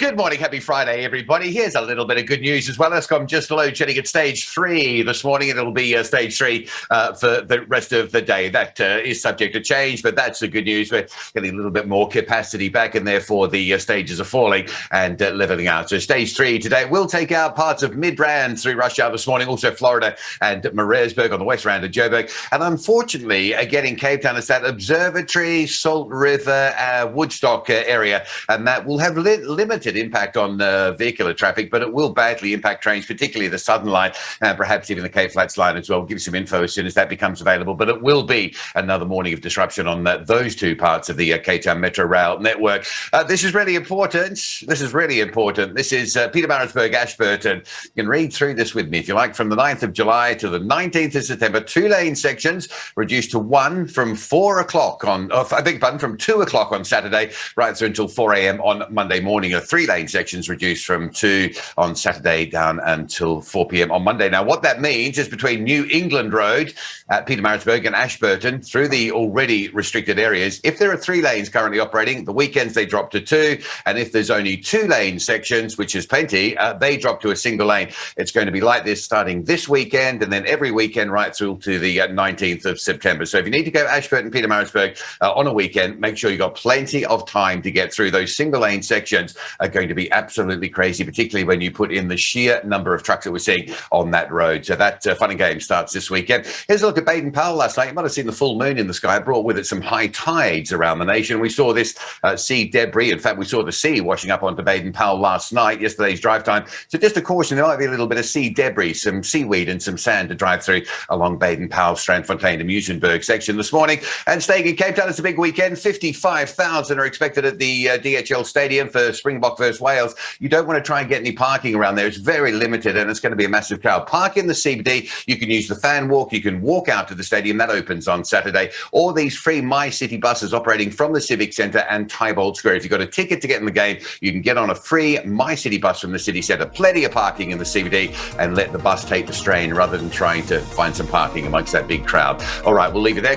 Good morning. Happy Friday, everybody. Here's a little bit of good news as well. Eskom just load shedding at stage 3 this morning. It'll be stage 3 for the rest of the day. That is subject to change, but that's the good news. We're getting a little bit more capacity back, and therefore the stages are falling and leveling out. So stage 3 today will take out parts of Midrand through rush hour this morning, also Florida and Maritzburg on the west round of Joburg. And unfortunately, again in Cape Town, it's that Observatory, Salt River, Woodstock area, and that will have limited impact on vehicular traffic, but it will badly impact trains, particularly the Southern Line and perhaps even the Cape Flats line as well. We'll give you some info as soon as that becomes available, but it will be another morning of disruption on those two parts of the Cape Town Metro Rail network. This is really important. This is Pietermaritzburg, Ashburton. You can read through this with me if you like. From the 9th of July to the 19th of September, 2-lane sections reduced to 1 from 4 o'clock from 2 o'clock on Saturday right through until 4 a.m. on Monday morning. 3-lane sections reduced from 2 on Saturday down until 4 p.m. on Monday. Now, what that means is between New England Road at Pietermaritzburg and Ashburton through the already restricted areas, if there are 3 lanes currently operating, the weekends they drop to 2. And if there's only 2-lane sections, which is plenty, they drop to a single lane. It's going to be like this starting this weekend and then every weekend right through to the 19th of September. So if you need to go Ashburton, Pietermaritzburg on a weekend, make sure you've got plenty of time to get through. Those single lane sections are going to be absolutely crazy, particularly when you put in the sheer number of trucks that we're seeing on that road. So that fun and game starts this weekend. Here's a look at Baden-Powell last night. You might have seen the full moon in the sky. It brought with it some high tides around the nation. We saw this sea debris. In fact, we saw the sea washing up onto Baden-Powell last night, yesterday's drive time. So just a caution, there might be a little bit of sea debris, some seaweed and some sand to drive through along Baden-Powell, Strandfontein and Muizenberg section this morning. And staying in Cape Town, it's a big weekend. 55,000 are expected at the DHL Stadium for Springbok versus Wales. You don't want to try and get any parking around there. It's very limited and it's going to be a massive crowd. Park in the CBD. You can use the fan walk. You can walk out to the stadium. That opens on Saturday. Or these free My City buses operating from the Civic Centre and Tybolt Square. If you've got a ticket to get in the game, you can get on a free My City bus from the city centre. Plenty of parking in the CBD and let the bus take the strain rather than trying to find some parking amongst that big crowd. All right, we'll leave it there.